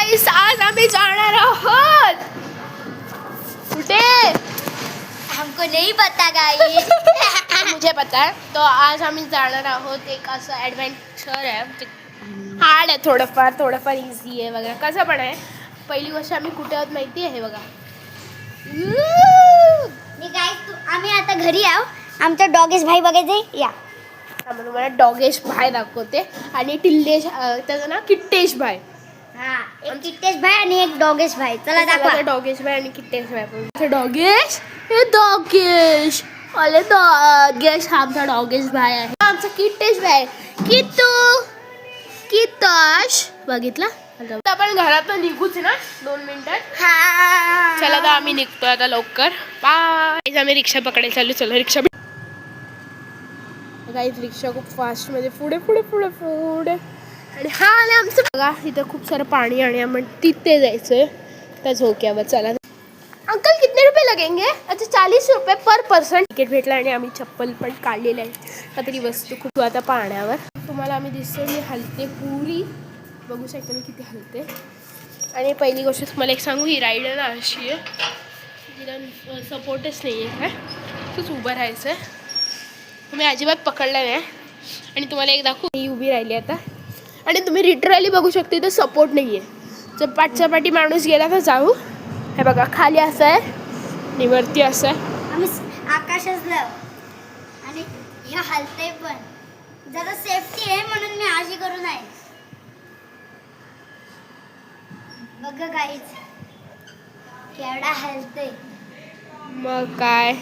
Guys आज आम्ही जाणार आहोत कुठे हमको नहीं पता गाइस. मुझे पता है. तो आज आम्ही जाणार आहोत एक असं ॲडव्हेंचर आहे. हार्ड आहे थोडंफार इझी आहे वगैरे कसं पण आहे. पहिली गोष्ट आम्ही कुठे आहोत माहिती आहे बघा. आम्ही आता घरी आहो. आमचा डॉगेश भाई बघायचे या. आम्हाला मला डॉगेश भाई दाखवते आणि टिल्लेश त्याचं ना किट्टेश भाई. हा एक किट्टेश भाई आणि एक डॉगेश भाई. चला दाखवा. डॉगेश भाई आणि किट्टेश भाई. डॉगेश हे डॉगेश अरे डॉगेश हा आमचा डॉगेश भाई आहे. आमचा किट्टेश भाई कितोश बघितला. आपण घरातून निघूच ना 2 मिनिटात. चला तर आम्ही निघतोय आता लवकर. बाय. आम्ही रिक्षा पकडायला चाललो. चला रिक्षा गाईज रिक्षा खूप फास्ट मध्ये पुढे आणि हा आणि आमचं बघा इथं खूप सारं पाणी आणि आम्ही तिथे जायचंय त्या झोक्यावर. चला अंकल कितने रुपये लगेंगे. अच्छा 40 रुपये पर पर्सन तिकीट भेटलं आणि आम्ही चप्पल पण काढलेली आहे. काहीतरी वस्तू खूप आता पाण्यावर तुम्हाला आम्ही दिसते. मी हलते पुरी बघू शकता मी किती हलते. आणि पहिली गोष्ट तुम्हाला एक सांगू ही राईड आहे ना अशी आहे तिला सपोर्टच नाही आहे. काय तूच उभं राहायचं आहे. तुम्ही अजिबात पकडलं नाही. आणि तुम्हाला एक दाखवू ही उभी राहिली आता. आणि तुम्ही लिटरली बघू शकता इथं सपोर्ट नाही आहे. जर पाठच्या पाठी माणूस गेला तर जाऊ. हे बघा खाली असं आहे आणि वरती असं आहे. आम्ही आकाशच लाव आणि ह्या हलते पण जरा सेफ्टी आहे म्हणून मी आशी करू नाही. बघा गाईज केवढा हलतोय. मग काय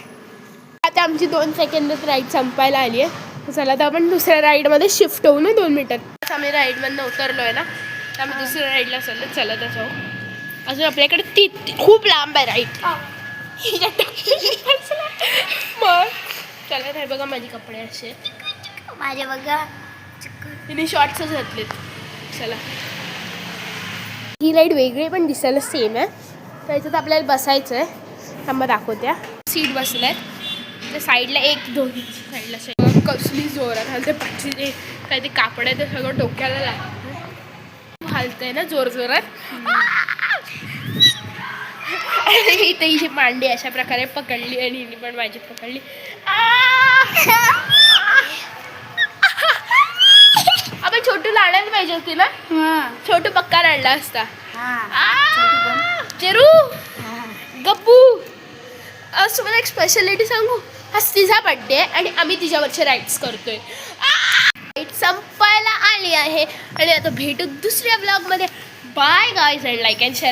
आता आमची 2 सेकंदात राईड संपायला आली आहे. चला तर आपण दुसऱ्या राईडमध्ये शिफ्ट होऊ ना 2 मिनिटात. आम्ही राईडमधनं उतरलो आहे ना तर आम्ही दुसऱ्या राईडला चाललो. चला तर जाऊ. अजून आपल्याकडे ती खूप लांब आहे राईड. मग चला नाही बघा माझे कपडे असे माझे बघा तिने शॉर्ट्सच घातलेत. चला ही राईड वेगळी पण दिसायला सेम आहे. त्याच्यात आपल्याला बसायचं आहे. थांबा दाखवत्या सीट बसल्या आहेत. त्या साईडला 1-2 साईडला कसली जोरात हालते. पाठची जे काय ते कापड आहे ते सगळं डोक्याला लागतं. हालतंय ना जोरात. इथे ही मांडी अशा प्रकारे पकडली आणि हिने पण माझी पकडली. आपण छोटू लाडायला पाहिजे होती ना. छोटू पक्का रडला असता. चेरू गप्पू असं मला एक स्पेशालिटी सांगू. हा तिचा बड्डे आणि आम्ही तिच्यावरचे राईड्स करतोय. राईड संपायला आली आहे आणि आता भेटू दुसऱ्या ब्लॉगमध्ये. Bye guys and like and share.